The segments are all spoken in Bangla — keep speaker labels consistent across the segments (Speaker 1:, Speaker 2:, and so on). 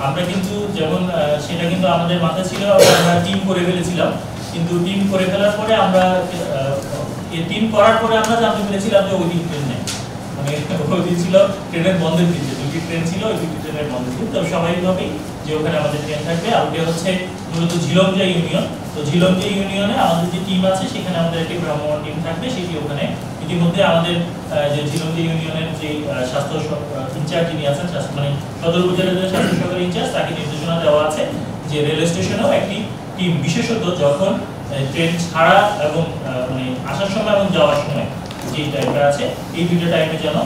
Speaker 1: আমরা কিন্তু যেমন সেটা কিন্তু আমাদের মাথায় ছিল, আমরা টিম করে ফেলেছিলাম। কিন্তু টিম করে ফেলার পরে আমরা টিম করার পরে আমরা জানতে পেরেছিলাম যে ওই দিন ট্রেন নেই, মানে ওই দিন ছিল ট্রেনের বন্ধের দিন, দুটি ট্রেন ছিল, ওই দুটি ট্রেনের বন্ধের দিন। তো স্বাভাবিকভাবেই যে ওখানে আমাদের ট্রেন থাকবে। আর ওটা হচ্ছে মূলত ঝিলমজা ইউনিয়ন। তো ঝিলমজা ইউনিয়নে আমাদের যে টিম আছে সেখানে আমাদের একটি ভ্রাম্যমাণ টিম থাকবে, সেটি ওখানে ইতিমধ্যে আমাদের যে ঝিলমজা ইউনিয়নের যে স্বাস্থ্য ইনচার্জ যিনি আছেন, মানে সদর উপজেলার যে স্বাস্থ্য সহকারী ইনচার্জ, তাকে নির্দেশনা দেওয়া আছে যে রেল স্টেশনেও একটি টিম, বিশেষত যখন ট্রেন ছাড়া এবং মানে আসার সময় এবং যাওয়ার সময় যে টাইমটা আছে, এই দুটো টাইমে যেন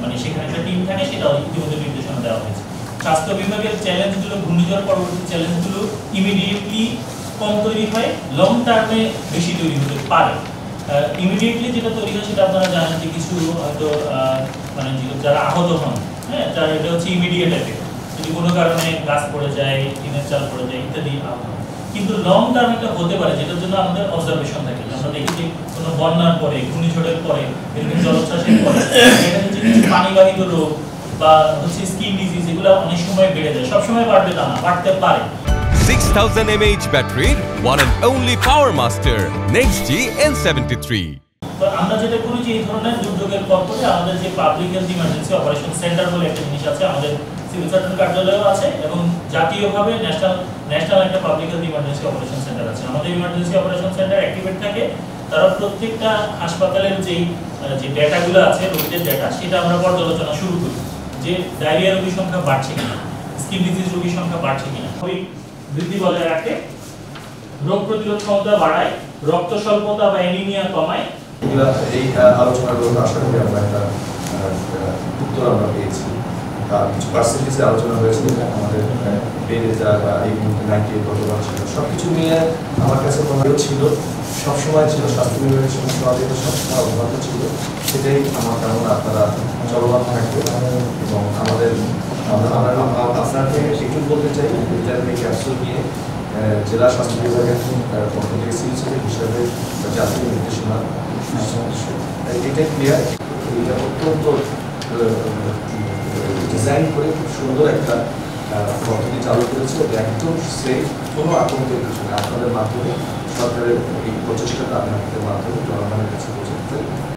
Speaker 1: মানে সেখানে একটা টিম থাকে, সেটা ইতিমধ্যে নির্দেশনা দেওয়া হয়েছে। স্বাস্থ্য বিভাগের চ্যালেঞ্জগুলো, ঘূর্ণিঝড় পরবর্তী চ্যালেঞ্জগুলো ইমিডিয়েটলি কম তৈরি হয়, লং টার্মে বেশি তৈরি হতে পারে। ইমিডিয়েটলি যেটা তৈরি হয় সেটা আপনারা জানেন যে কিছু হয়তো মানে যারা আহত হন, হ্যাঁ, যারা এটা হচ্ছে ইমিডিয়েট এফেক্ট, যদি কোনো কারণে গাছ পড়ে যায়, টিনের চাল পড়ে যায় ইত্যাদি আহত। কিন্তু লং টার্ম এটা হতে পারে, যেটার জন্য আমাদের অবজারভেশন থাকে। আমরা দেখি যে কোনো বন্যার পরে, ঘূর্ণিঝড়ের পরে, এরকম জলোচ্ছ্বাসের পরে এটা হচ্ছে কিছু পানিবাহিত রোগ বা হচ্ছে স্কিন ডিজিজ, এগুলো অনেক সময় বেড়ে যায়। সব সময় বাড়বে তা না, বাড়তে পারে।
Speaker 2: 6000 mAh battery, one and only Power Master NextG N73।
Speaker 1: তো আমরা যেটা করি যে এই ধরনের দুর্যোগের পর পরে আমাদের যে public health emergency operation centre বলে একটা জিনিস আছে, আমাদের সিভিল সার্জন কার্যালয়ও আছে এবং জাতীয়ভাবে ন্যাশনাল একটা public health emergency operation centre আছে। আমাদের ইমার্জেন্সি অপারেশন সেন্টার অ্যাক্টিভেট থাকে। তারা প্রত্যেকটা হাসপাতালের যে ডেটাগুলো আছে, রোগীদের ডেটা, সেটা আমরা পর্যালোচনা শুরু করি যে ডায়রিয়া রোগীর সংখ্যা বাড়ছে কিনা, স্কিন ডিজিজ রোগীর সংখ্যা বাড়ছে কিনা, বৃদ্ধি বজায় রাখে, রোগ প্রতিরোধ ক্ষমতা বাড়ায়, রক্ত স্বল্পতা বা অ্যানিমিয়া কমায়।
Speaker 3: এই আলোচনাগুলো আশা করি আমরা একটা উত্তর আমরা পেয়েছি। কিছু পার্সেন্টেজে আলোচনা হয়েছে আমাদের বেড়ে যাওয়া বা এই মুহূর্তে 98 ছিল, সবকিছু নিয়ে আমার কাছে মনে ছিল, সবসময় ছিল স্বাস্থ্য বিভাগের সঙ্গে সহযোগিতা সবসময় অব্যাহত ছিল। সেটাই আমার কামনা আপনারা চলমান থাকবে। এবং আমাদের আপনাকে একটু বলতে চাই, ভিটামিন ক্যাপসুল নিয়ে জেলা স্বাস্থ্য বিভাগের পক্ষ থেকে সিলসিলেট হিসাবে জাতীয় নির্দেশনা এটা ক্লিয়ার। এটা অত্যন্ত ডিজাইন করে খুব সুন্দর একটা পদ্ধতি চালু করেছে, একদম সেফ, কোনো আতঙ্কের কিছু নেই। আপনাদের মাধ্যমে সরকারের এই প্রচেষ্টাটা আপনাদের মাধ্যমে জনগণের কাছে পৌঁছাতে